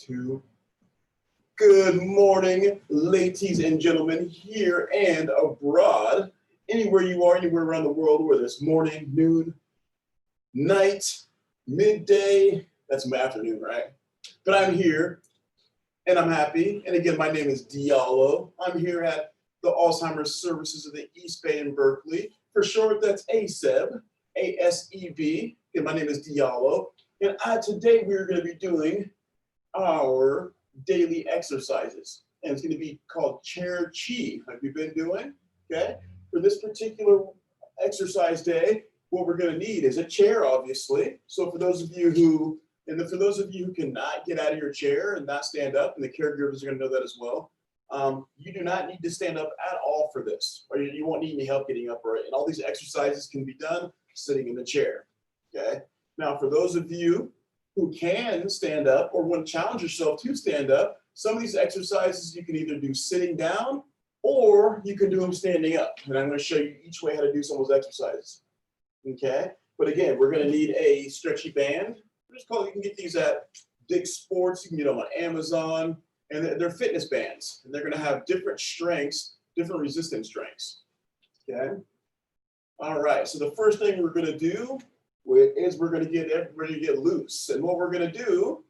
2. Good morning, ladies and gentlemen, here and abroad. Anywhere you are, anywhere around the world, whether it's morning, noon, night, midday, that's my afternoon, right? But I'm here and I'm happy. And again, my name is Diallo. I'm here at the Alzheimer's Services of the East Bay in Berkeley. For short, that's ASEB, A-S-E-B. And my name is Diallo. And today we're going to be doing our daily exercises. And it's going to be called Chair Chi, like we've been doing, okay? For this particular exercise day, what we're going to need is a chair, obviously. So for those of you who cannot get out of your chair and not stand up, and the caregivers are going to know that as well, you do not need to stand up at all for this, or you won't need any help getting up, and all these exercises can be done sitting in the chair, okay? Now, for those of you who can stand up or want to challenge yourself to stand up, some of these exercises you can either do sitting down or you can do them standing up. And I'm going to show you each way how to do some of those exercises, okay? But again, we're going to need a stretchy band. You can get these at Dick's Sports. You can get them on Amazon. And they're fitness bands. And they're going to have different strengths, different resistance strengths, okay? All right, so the first thing we're going to do is we're going to get everybody to get loose. And what we're going to do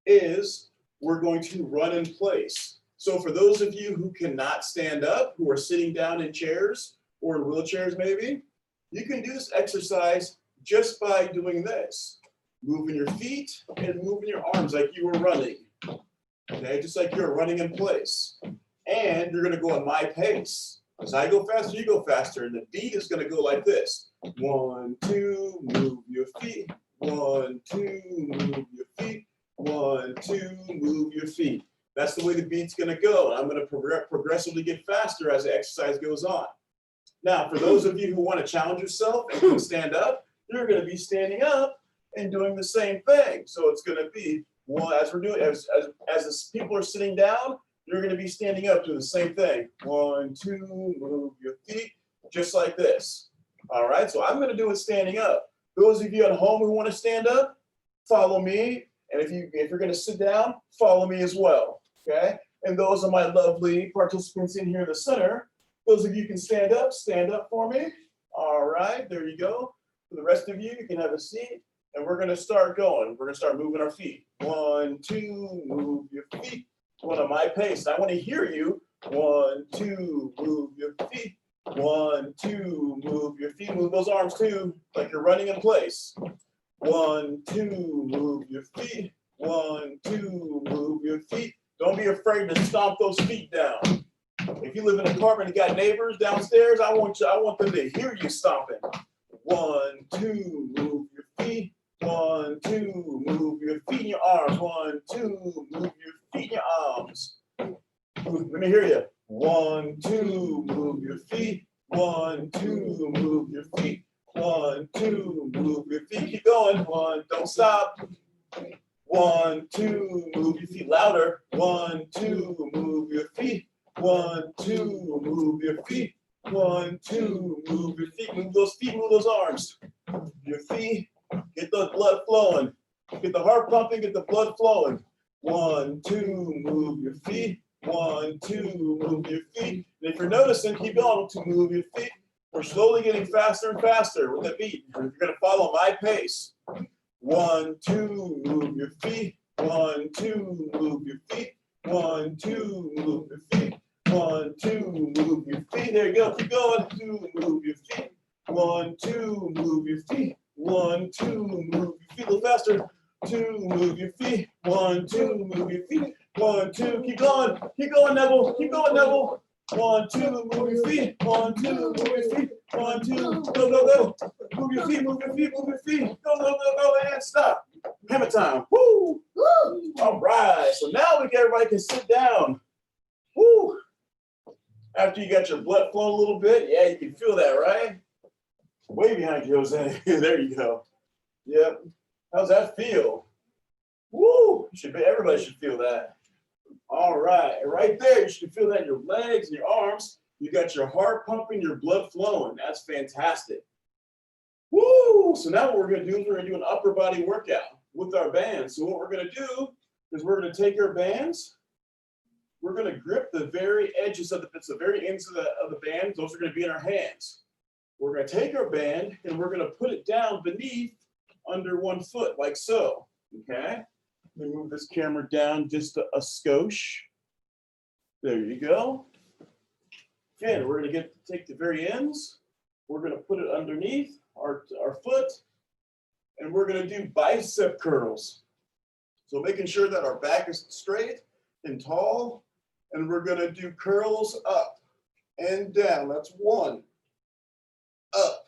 is we're going to run in place. So for those of you who cannot stand up, who are sitting down in chairs or in wheelchairs maybe, you can do this exercise just by doing this. Moving your feet and moving your arms like you were running. Okay, just like you're running in place. And you're going to go at my pace. As I go faster, you go faster. And the beat is going to go like this. 1, 2, move your feet. 1, 2, move your feet. 1, 2, move your feet. That's the way the beat's going to go. I'm going to progressively get faster as the exercise goes on. Now, for those of you who want to challenge yourself and can stand up, you're going to be standing up and doing the same thing. So it's going to be, well, as we're doing, as the people are sitting down, you're going to be standing up doing the same thing. 1, 2, move your feet, just like this. All right, so I'm going to do it standing up. Those of you at home who want to stand up, follow me. And if you're going to sit down, follow me as well. Okay? And those are my lovely participants in here in the center. Those of you who can stand up for me. All right, there you go. For the rest of you, you can have a seat. And we're going to start going. We're going to start moving our feet. 1, 2, move your feet. One at my pace. I want to hear you. 1, 2, move your feet. 1, 2, move your feet. Move those arms too, like you're running in place. 1, 2, move your feet. 1, 2, move your feet. Don't be afraid to stomp those feet down. If you live in an apartment and got neighbors downstairs, I want them to hear you stomping. 1, 2, move your feet. 1, 2, move your feet and your arms. 1, 2, move your feet and your arms. Let me hear you. 1, 2, move your feet. 1, 2, move your feet. 1, 2, move your feet. Keep going. 1, don't stop. 1, 2, move your feet louder. 1, 2, move your feet. 1, 2, move your feet. 1, 2, move your feet. Move those feet, move those arms. Your feet. Get the blood flowing. Get the heart pumping, get the blood flowing. 1, 2, move your feet. 1, 2, move your feet. And if you're noticing, keep going to move your feet. We're slowly getting faster and faster with the beat. And you're going to follow my pace. 1, 2, move your feet. 1, 2, move your feet. 1, 2, move your feet. 1, 2, move your feet. There you go. Keep going. 2, move your feet. 1, 2, move your feet. 1, 2, move your feet. A little faster. 2, move your feet. 1, 2, move your feet. 1, 2, keep going. Keep going, Neville. Keep going, Neville. 1, 2, move your feet. 1, 2, move your feet. 1, 2, go, go, go. Move your feet, move your feet, move your feet. Go, go, go, go, and stop. Hammer time. Woo! Woo! All right. So now everybody can sit down. Woo! After you got your blood flowing a little bit, yeah, you can feel that, right? Way behind you, Jose. There you go. Yep. How's that feel? Woo! Everybody should feel that. All right. Right there, you should feel that in your legs and your arms. You got your heart pumping, your blood flowing. That's fantastic. Woo! So now what we're going to do is we're going to do an upper body workout with our band. So what we're going to do is we're going to take our bands. We're going to grip the very edges of the very ends of the band. Those are going to be in our hands. We're going to take our band and we're going to put it down beneath under one foot, like so. Okay? Let me move this camera down just a skosh. There you go. Again, we're going to take the very ends. We're going to put it underneath our foot, and we're going to do bicep curls. So making sure that our back is straight and tall, and we're going to do curls up and down. That's 1. Up,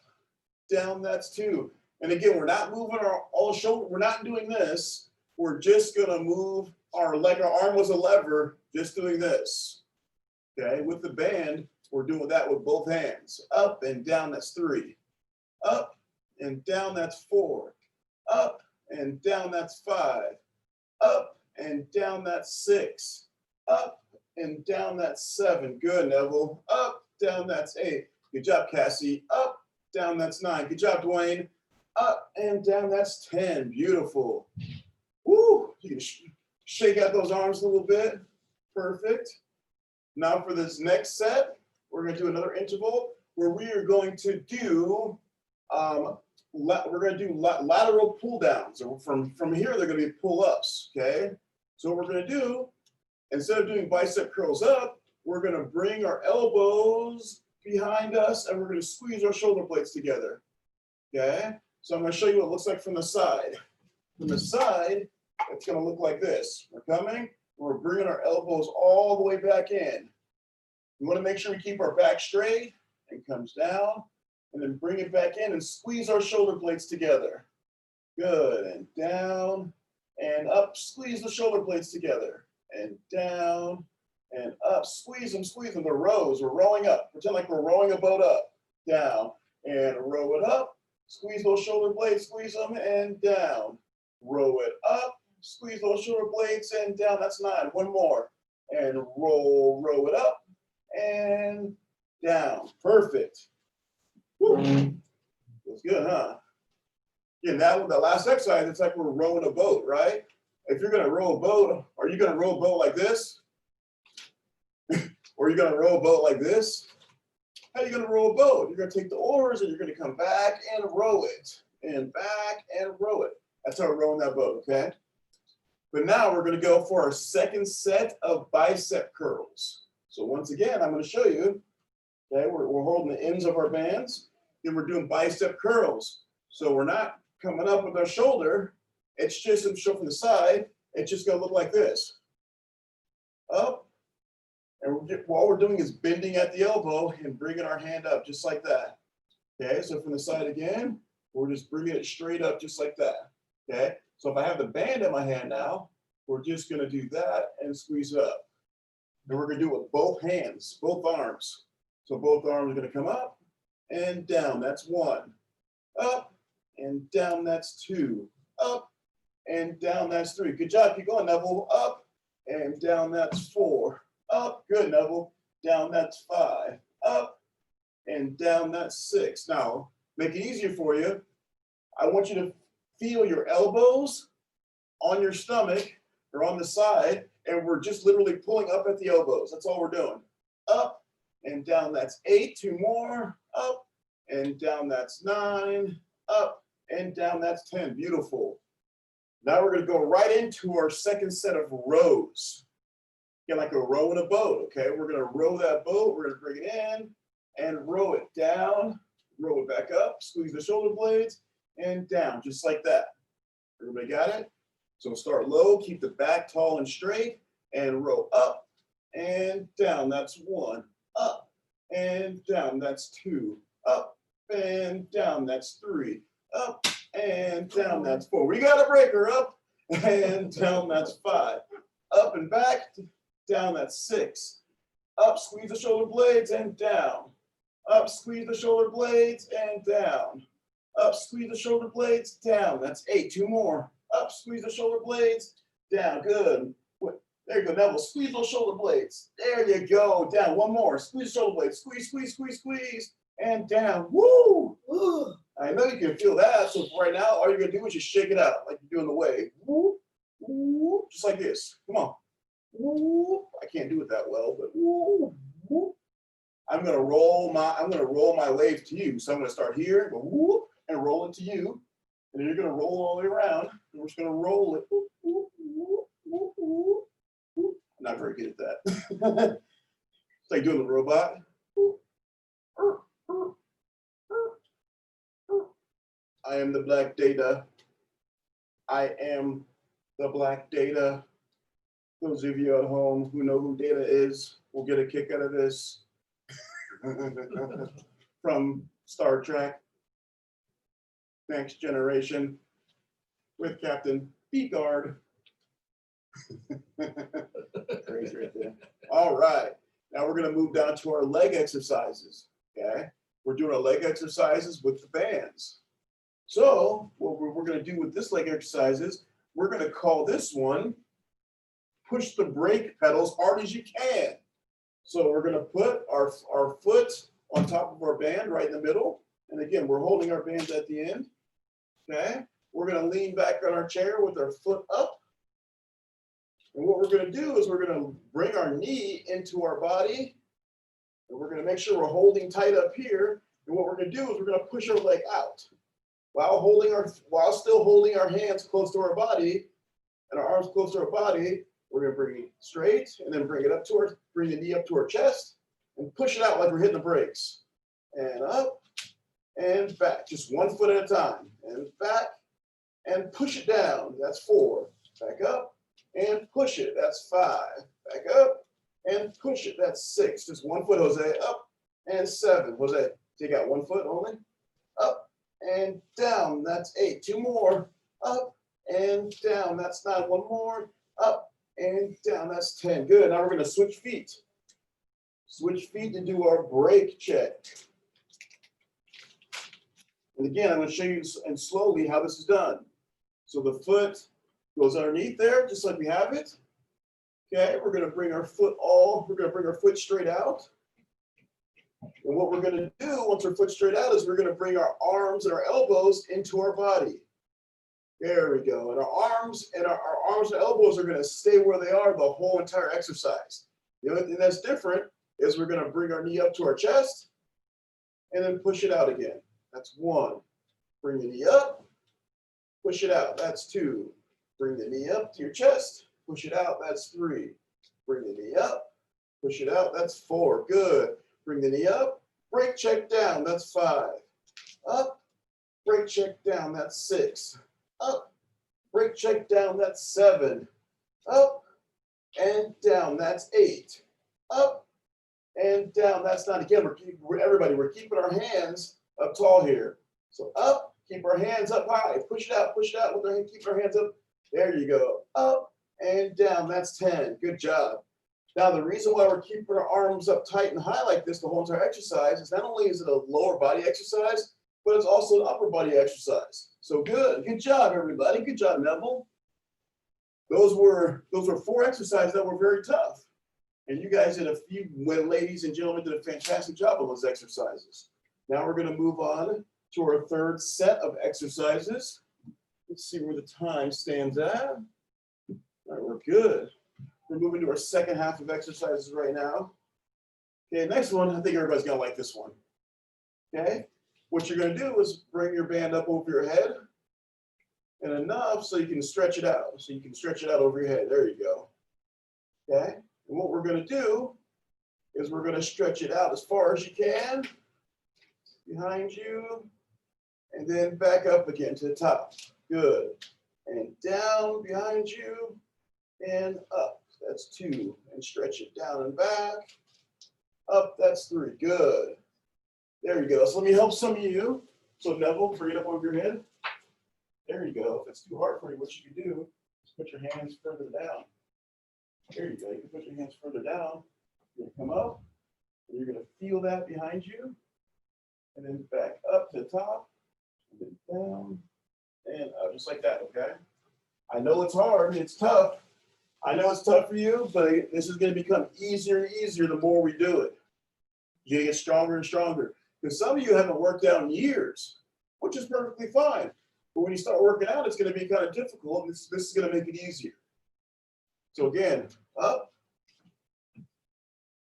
down, that's 2. And again, we're not moving our all shoulder. We're not doing this. We're just going to move our leg. Our arm was a lever, just doing this. Okay, with the band, we're doing that with both hands. Up and down, that's 3. Up and down, that's 4. Up and down, that's 5. Up and down, that's 6. Up and down, that's 7. Good, Neville. Up, down, that's 8. Good job, Cassie. Up, down, that's 9. Good job, Dwayne. Up and down, that's 10. Beautiful. Woo! You can shake out those arms a little bit. Perfect. Now for this next set, we're going to do another interval where we are going to do lateral pull downs. So from here, they're going to be pull ups. Okay. So what we're going to do, instead of doing bicep curls up, we're going to bring our elbows behind us and we're going to squeeze our shoulder blades together. Okay. So I'm going to show you what it looks like from the side. From the side, it's going to look like this. We're coming. We're bringing our elbows all the way back in. We want to make sure we keep our back straight and comes down and then bring it back in and squeeze our shoulder blades together. Good, and down and up, squeeze the shoulder blades together and down and up, squeeze them, the rows, we're rowing up. Pretend like we're rowing a boat up, down and row it up, squeeze those shoulder blades, squeeze them and down, row it up, squeeze those shoulder blades and down, that's 9, one more, and row it up, and down. Perfect. Woo. That's good, huh? Yeah, now the last exercise, it's like we're rowing a boat, right? If you're going to row a boat, are you going to row a boat like this? Or are you going to row a boat like this? How are you going to row a boat? You're going to take the oars and you're going to come back and row it. And back and row it. That's how we're rowing that boat, okay? But now we're going to go for our second set of bicep curls. So once again, I'm going to show you, okay, we're holding the ends of our bands, and we're doing bicep curls. So we're not coming up with our shoulder. It's just, if you show from the side, it's just going to look like this. Up, and all we're doing is bending at the elbow and bringing our hand up just like that. Okay, so from the side again, we're just bringing it straight up just like that. Okay, so if I have the band in my hand now, we're just going to do that and squeeze up. And we're going to do it with both hands, both arms. So both arms are going to come up and down. That's 1. Up and down. That's 2. Up and down. That's 3. Good job. Keep going, Neville. Up and down. That's 4. Up. Good, Neville. Down. That's 5. Up and down. That's 6. Now, make it easier for you. I want you to feel your elbows on your stomach or on the side, and we're just literally pulling up at the elbows. That's all we're doing. Up and down, that's 8. 2 more. Up and down, that's 9. Up and down, that's 10. Beautiful. Now we're going to go right into our second set of rows. Again, like a row in a boat, okay? We're going to row that boat. We're going to bring it in and row it down, row it back up, squeeze the shoulder blades, and down, just like that. Everybody got it? So start low, keep the back tall and straight, and row up and down. That's 1. Up and down. That's 2. Up and down. That's 3. Up and down. That's 4. We got a breaker. Up and down. That's 5. Up and back. Down. That's 6. Up, squeeze the shoulder blades and down. Up, squeeze the shoulder blades and down. Up, squeeze the shoulder blades, down. That's 8. 2 more. Up, squeeze the shoulder blades, down. Good. There you go, Neville. Squeeze those shoulder blades. There you go. Down. 1 more. Squeeze the shoulder blades. Squeeze, squeeze, squeeze, squeeze. And down. Woo! I know you can feel that. So for right now, all you're going to do is just shake it out like you're doing the wave. Woo, Just like this. Come on. I can't do it that well, but I'm gonna roll my wave to you. So I'm gonna start here, go and roll it to you, and then you're gonna roll all the way around. And we're just gonna roll it. I'm not very good at that. It's like doing the robot. I am the black data. I am the black data. Those of you at home who know who Data is will get a kick out of this. From Star Trek, Next Generation, with Captain Picard. Crazy right there. All right, now we're gonna move down to our leg exercises, okay? We're doing our leg exercises with the bands. So what we're gonna do with this leg exercises, we're gonna call this one, push the brake pedals hard as you can. So we're gonna put our foot on top of our band right in the middle. And again, we're holding our bands at the end, okay? We're gonna lean back on our chair with our foot up. And what we're gonna do is we're gonna bring our knee into our body. And we're gonna make sure we're holding tight up here. And what we're gonna do is we're gonna push our leg out while still holding our hands close to our body and our arms close to our body. We're gonna bring it straight and then bring the knee up to our chest and push it out like we're hitting the brakes. And up and back, just 1 foot at a time. And back and push it down, that's 4. Back up and push it, that's 5. Back up and push it, that's 6. Just 1 foot, Jose, up and 7. Jose, take out 1 foot only. Up and down, that's 8. 2 more, up and down, that's 9. 1 more, up and down, that's 10. Good, now we're gonna switch feet. Switch feet to do our brake check. And again, I'm gonna show you and slowly how this is done. So the foot goes underneath there, just like we have it. Okay, we're gonna bring our foot straight out. And what we're gonna do once our foot's straight out is we're gonna bring our arms and our elbows into our body. There we go. And our arms and elbows are gonna stay where they are the whole entire exercise. The only thing that's different is we're gonna bring our knee up to our chest and then push it out again. That's 1. Bring the knee up, push it out, that's 2. Bring the knee up to your chest, push it out, that's 3. Bring the knee up, push it out, that's 4. Good. Bring the knee up, brake check down, that's 5. Up, brake check down, that's 6. Up, brake check down, that's 7. Up and down, that's 8. Up and down, that's 9. Again, we're keeping our hands up tall here. So up, keep our hands up high. Push it out with our hand, keep our hands up. There you go. Up and down, that's 10. Good job. Now, the reason why we're keeping our arms up tight and high like this the whole entire exercise is not only is it a lower body exercise, but it's also an upper body exercise. So good job, everybody. Good job, Neville. Those were 4 exercises that were very tough. And you guys ladies and gentlemen, did a fantastic job on those exercises. Now we're gonna move on to our 3rd set of exercises. Let's see where the time stands at. All right, we're good. We're moving to our 2nd half of exercises right now. Okay, next one, I think everybody's gonna like this one. Okay, what you're gonna do is bring your band up over your head and enough so you can stretch it out. So you can stretch it out over your head. There you go. Okay, and what we're gonna do is we're gonna stretch it out as far as you can behind you and then back up again to the top. Good. And down behind you and up. That's 2. And stretch it down and back. Up, that's 3. Good. There you go. So let me help some of you. So Neville, bring it up over your head. There you go. If it's too hard for you, what you can do is put your hands further down. There you go. You can put your hands further down. You're going to come up. And you're going to feel that behind you. And then back up to the top. And then down. And up, just like that, okay? I know it's hard. It's tough. I know it's tough for you, but this is going to become easier and easier the more we do it. You're going to get stronger and stronger. Because some of you haven't worked out in years, which is perfectly fine. But when you start working out, it's going to be kind of difficult. This is going to make it easier. So again, up.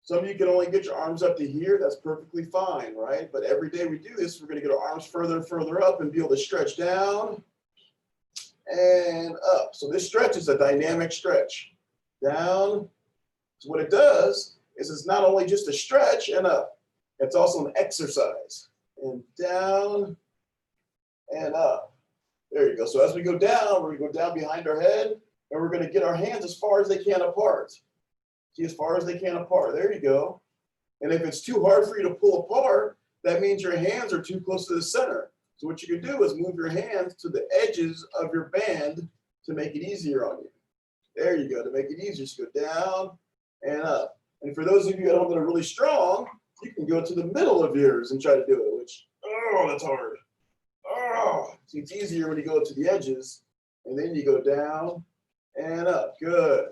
Some of you can only get your arms up to here. That's perfectly fine, right? But every day we do this, we're going to get our arms further and further up and be able to stretch down and up. So this stretch is a dynamic stretch. Down. So what it does is it's not only just a stretch and up, it's also an exercise. And down and up. There you go. So as we go down, we're going to go down behind our head, and we're going to get our hands as far as they can apart. See, as far as they can apart. There you go. And if it's too hard for you to pull apart, that means your hands are too close to the center. So what you can do is move your hands to the edges of your band to make it easier on you. There you go. To make it easier, just go down and up. And for those of you at home that are really strong, you can go to the middle of yours and try to do it, which, oh, that's hard. Oh, see, it's easier when you go to the edges, and then you go down and up. Good.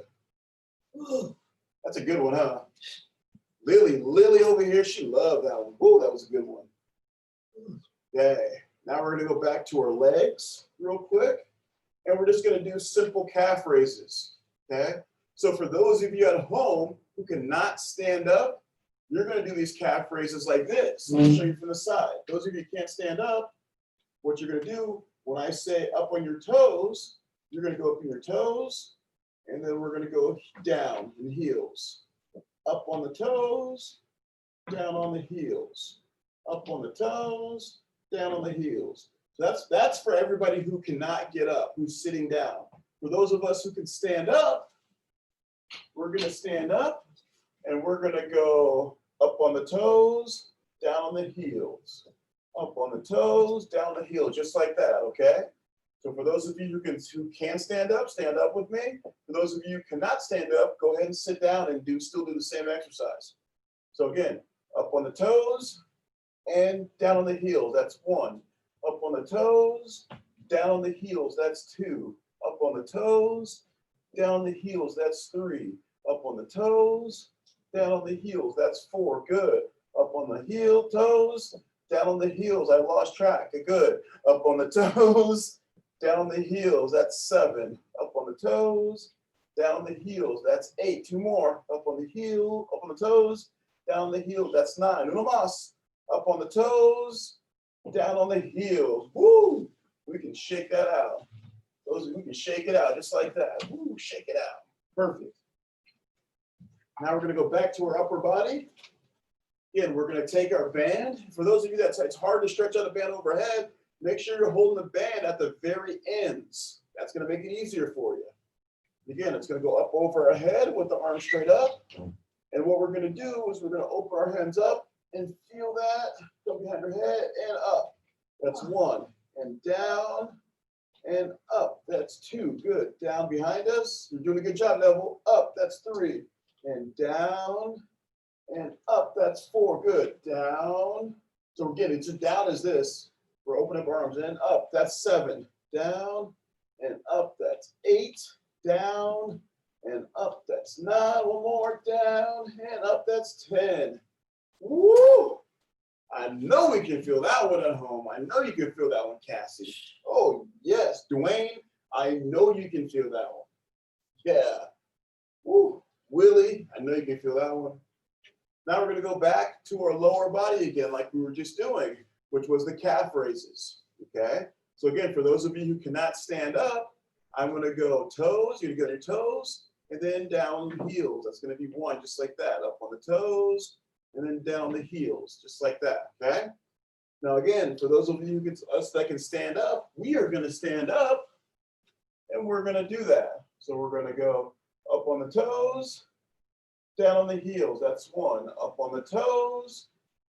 That's a good one, huh? Lily over here, she loved that one. Ooh, that was a good one. Okay, now we're gonna go back to our legs real quick, and we're just gonna do simple calf raises, okay? So for those of you at home who cannot stand up, you're gonna do these calf raises like this. I'll show you from the side. Those of you who can't stand up, what you're gonna do, when I say up on your toes, you're gonna go up on your toes, and then we're gonna go down in heels. Up on the toes, down on the heels. Up on the toes, down on the heels. So that's for everybody who cannot get up, who's sitting down. For those of us who can stand up, we're gonna stand up, and we're gonna go up on the toes, down on the heels. Up on the toes, down the heel, just like that, okay? So for those of you who can stand up with me. For those of you who cannot stand up, go ahead and sit down and still do the same exercise. So again, up on the toes and down on the heels, that's 1. Up on the toes, down on the heels, that's 2. Up on the toes, down on the heels, that's 3. Up on the toes, down on the heels, that's 4. Good. Up on the heel, toes, down on the heels, I lost track. Good. Up on the toes, down on the heels, that's 7. Up on the toes, down on the heels, that's 8. 2 more. Up on the heel, up on the toes, down on the heels, that's 9. Uno más. Up on the toes, down on the heels. Woo! We can shake that out. We can shake it out just like that. Woo, shake it out. Perfect. Now we're going to go back to our upper body. Again, we're going to take our band. For those of you that it's hard to stretch out a band overhead, make sure you're holding the band at the very ends. That's going to make it easier for you. Again, it's going to go up over our head with the arms straight up. And what we're going to do is we're going to open our hands up and feel that. Go behind our head and up. That's 1. And down and up. That's 2. Good. Down behind us. You're doing a good job, Neville. Up. That's 3. And down and up. That's 4. Good. Down. So again, it's down as this. We're opening up our arms and up. That's 7. Down and up. That's 8. Down and up. That's 9. One more. Down and up. That's 10. Woo! I know we can feel that one at home. I know you can feel that one, Cassie. Oh, yes. Dwayne, I know you can feel that one. Yeah. Woo. Willie, I know you can feel that one. Now we're going to go back to our lower body again like we were just doing, which was the calf raises, okay? So again, for those of you who cannot stand up, I'm going to go toes, you're going to go to your toes, and then down the heels. That's going to be 1, just like that. Up on the toes, and then down the heels, just like that, okay? Now again, for those of you that can stand up, we are going to stand up, and we're going to do that. So we're going to go up on the toes, down on the heels, that's 1. Up on the toes,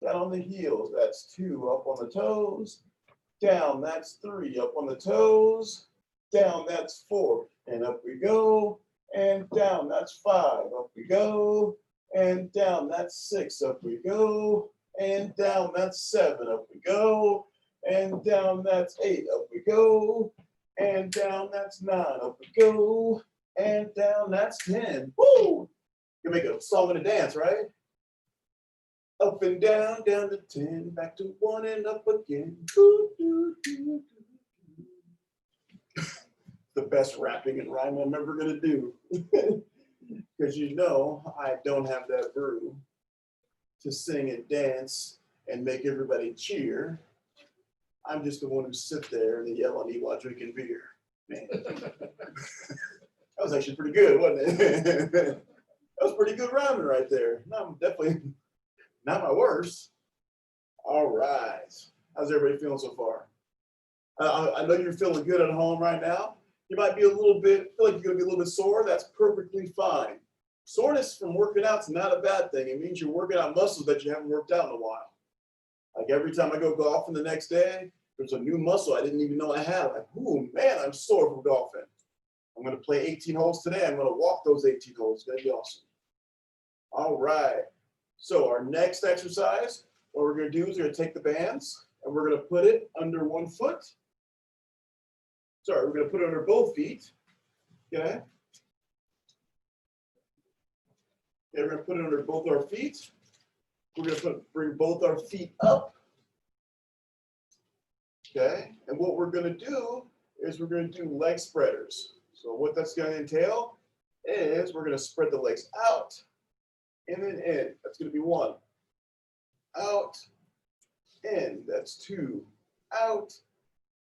down on the heels, that's 2. Up on the toes, down, that's 3. Up on the toes, down, that's 4. And up we go, and down, that's 5. Up we go, and down, that's 6. Up we go, and down, that's 7. Up we go, and down, that's 8. Up we go, and down, that's 9. Up we go, and down, that's 10. Woo! You can make a song and a dance, right? Up and down, down to 10, back to 1 and up again. Doo, doo, doo, doo. the best rapping and rhyme I'm ever gonna do. Because you know I don't have that brew to sing and dance and make everybody cheer. I'm just the one who sit there and yell and eat while drinking beer. Man. That was actually pretty good, wasn't it? That was pretty good rhyming right there. No, definitely not my worst. All right. How's everybody feeling so far? I know you're feeling good at home right now. You might be feel like you're gonna be a little bit sore. That's perfectly fine. Soreness from working out is not a bad thing. It means you're working out muscles that you haven't worked out in a while. Like every time I go golfing the next day, there's a new muscle I didn't even know I had. Like, ooh, man, I'm sore from golfing. I'm gonna play 18 holes today. I'm gonna walk those 18 holes. It's gonna be awesome. All right. So our next exercise, what we're gonna do is we're gonna take the bands and we're gonna put it under one foot. Sorry, we're gonna put it under both feet. Okay. Okay, we're gonna put it under both our feet. We're gonna bring both our feet up. Okay, and what we're gonna do is we're gonna do leg spreaders. So what that's gonna entail is we're gonna spread the legs out and then in. That's gonna be one. Out, in. That's two. Out,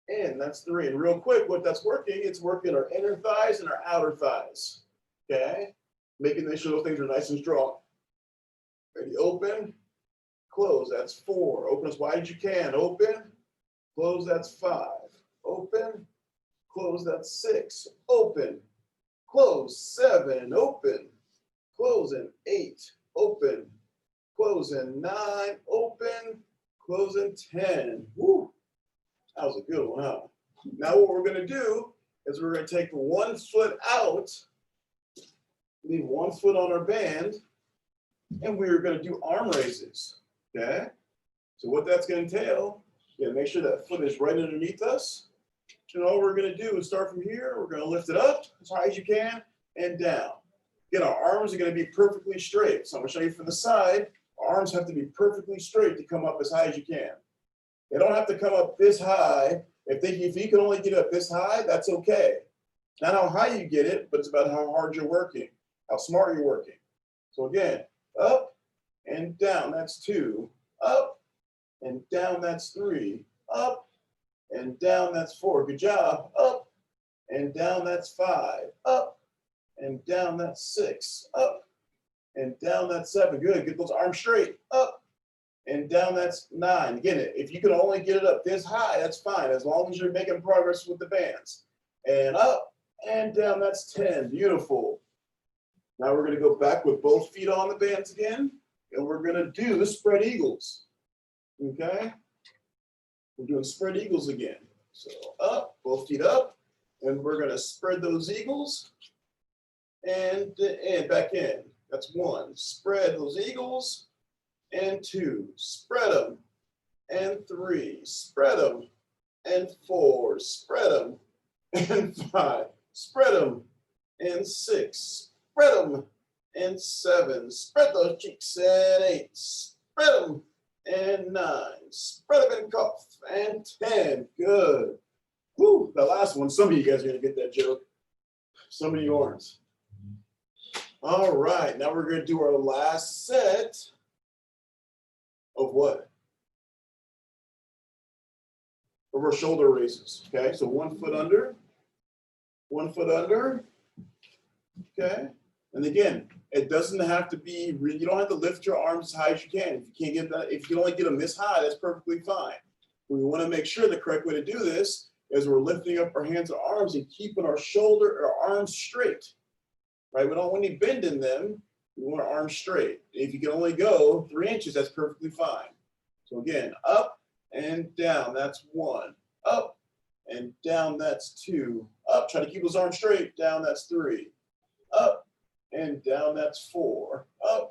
in. That's three. And real quick, what that's working, it's working our inner thighs and our outer thighs. Okay, making sure those things are nice and strong. Ready, open, close, that's four. Open as wide as you can. Open, close, that's five. Open, close, that's six. Open, close, seven. Open, close, and eight. Open, close, and nine. Open, close, and 10. Woo, that was a good one, huh? Now what we're gonna do is we're gonna take one foot out, leave one foot on our band, and we're gonna do arm raises, okay? So what that's gonna entail, you gotta make sure that foot is right underneath us. And all we're gonna do is start from here, we're gonna lift it up as high as you can and down. Again, our arms are gonna be perfectly straight. So I'm gonna show you from the side, our arms have to be perfectly straight to come up as high as you can. They don't have to come up this high. If you can only get up this high, that's okay. Not how high you get it, but it's about how hard you're working, how smart you're working. So again, up and down, that's two. Up and down, that's three. Up and down, that's four. Good job. Up and down, that's five. Up and down, that's six. Up and down, that's seven. Good. Get those arms straight. Up and down, that's nine. Again, if you can only get it up this high, that's fine, as long as you're making progress with the bands. And up and down, that's 10. Beautiful. Now we're going to go back with both feet on the bands again, and we're going to do spread eagles. Okay? We're doing spread eagles again. So up, both feet up, and we're going to spread those eagles and back in. That's one. Spread those eagles, and two. Spread them, and three. Spread them, and four. Spread them, and five. Spread them, and six. Spread them, and seven. Spread those cheeks, and eight. Spread them, and nine. Spread them and cuff, and 10. Good. Whew, the last one, some of you guys are going to get that joke. Some of you aren't. All right, now we're going to do our last set of what? Of our shoulder raises. Okay, so 1 foot under, 1 foot under. Okay, and again, it doesn't have to be, you don't have to lift your arms as high as you can. If you can't get that, if you can only get them this high, that's perfectly fine. We want to make sure the correct way to do this is we're lifting up our hands and arms and keeping our arms straight, right? We don't want any bend in them. We want our arms straight. If you can only go 3 inches, that's perfectly fine. So again, up and down, that's one. Up and down, that's two. Up, try to keep those arms straight. Down, that's three. Up and down, that's four. Up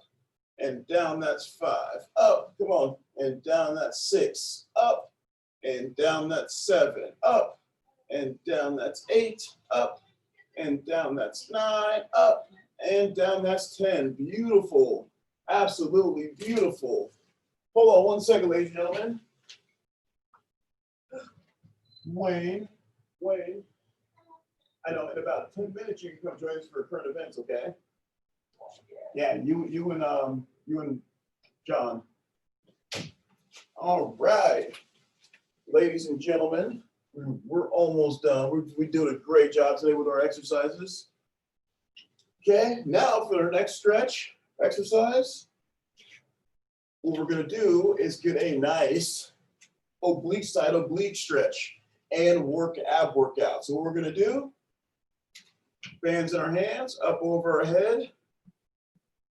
and down, that's five. Up, come on, and down, that's six. Up and down, that's seven. Up and down, that's eight. Up and down, that's nine. Up and down, that's 10. Beautiful. Absolutely beautiful. Hold on 1 second, ladies and gentlemen. Wayne. I know in about 10 minutes you can come join us for current events, okay? Yeah, you and John. All right, ladies and gentlemen, we're almost done. We're doing a great job today with our exercises. Okay, now for our next stretch exercise, what we're gonna do is get a nice oblique side oblique stretch and ab workout. So what we're gonna do, bands in our hands, up over our head,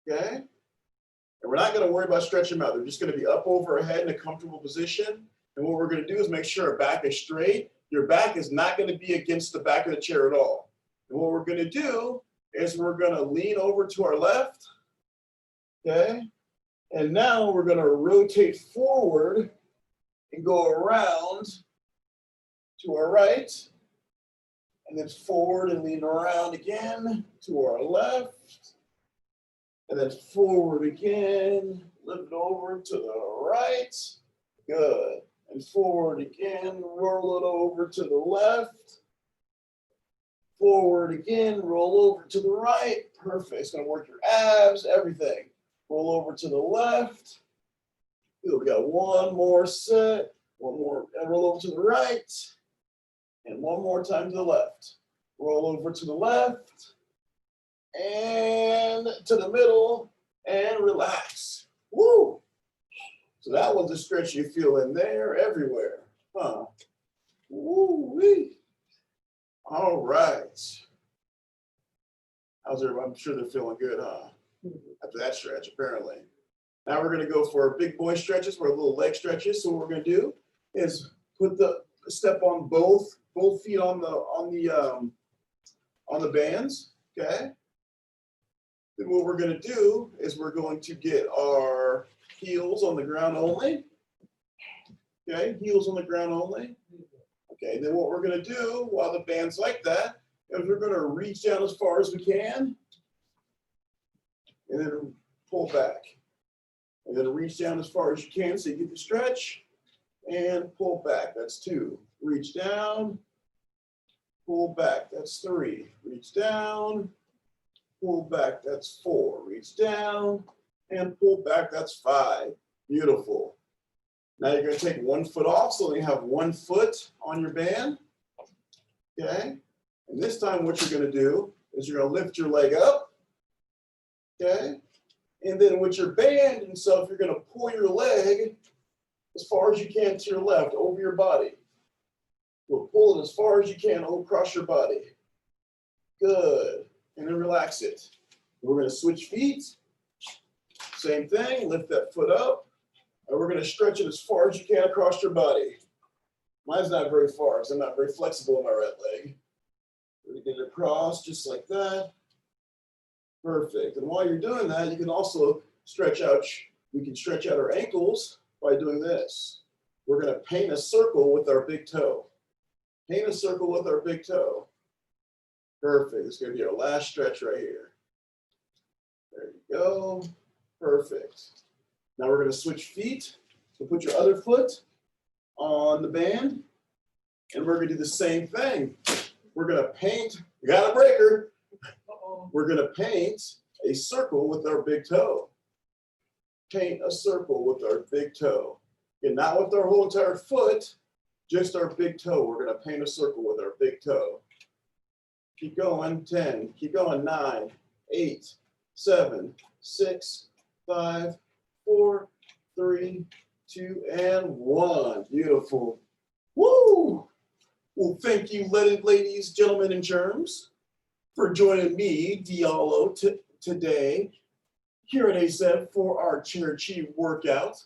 okay? And we're not gonna worry about stretching them out. They're just gonna be up over our head in a comfortable position. And what we're gonna do is make sure our back is straight. Your back is not gonna be against the back of the chair at all. And what we're gonna do is we're gonna lean over to our left, okay? And now we're gonna rotate forward and go around to our right, and then forward and lean around again to our left, and then forward again, lift it over to the right, good, and forward again, roll it over to the left, forward again, roll over to the right, perfect, it's gonna work your abs, everything. Roll over to the left, good, we got one more set, one more, and roll over to the right, and one more time to the left. Roll over to the left, and to the middle, and relax. Woo! So that was a stretch you feel in there, everywhere. Huh? Woo-wee. All right. How's everybody? I'm sure they're feeling good, huh? After that stretch, apparently. Now we're gonna go for our big boy stretches, for our little leg stretches. So what we're gonna do is put the step on both feet on the bands, okay? Then what we're gonna do is we're going to get our heels on the ground only, okay? Heels on the ground only. Okay, then what we're gonna do while the band's like that is we're gonna reach down as far as we can and then pull back. And then reach down as far as you can so you get the stretch and pull back, that's 2. Reach down, pull back, that's 3. Reach down, pull back, that's 4. Reach down and pull back, that's 5. Beautiful. Now you're gonna take one foot off so you have one foot on your band, okay? And this time what you're gonna do is you're gonna lift your leg up, okay? And then with your band and stuff, you're gonna pull your leg as far as you can to your left over your body. We'll pull it as far as you can across your body. Good. And then relax it. We're going to switch feet. Same thing. Lift that foot up. And we're going to stretch it as far as you can across your body. Mine's not very far because I'm not very flexible in my right leg. We're going to get it across just like that. Perfect. And while you're doing that, you can also stretch out. We can stretch out our ankles by doing this. We're going to paint a circle with our big toe. Paint a circle with our big toe. Perfect. It's going to be our last stretch right here. There you go. Perfect. Now we're going to switch feet. So put your other foot on the band. And we're going to do the same thing. We're going to paint. We got a breaker. We're going to paint a circle with our big toe. Paint a circle with our big toe. And not with our whole entire foot, just our big toe. We're going to paint a circle with our big toe. Keep going, 10. Keep going, 9, 8, 7, 6, 5, 4, 3, 2, and 1. Beautiful. Woo! Well, thank you, ladies, gentlemen, and germs, for joining me, Diallo, today here at ASEP for our Chair Chi workout.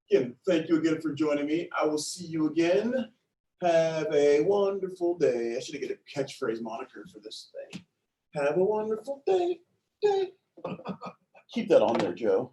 Again, thank you again for joining me. I will see you again. Have a wonderful day. I should get a catchphrase moniker for this thing. Have a wonderful day. Keep that on there, Joe.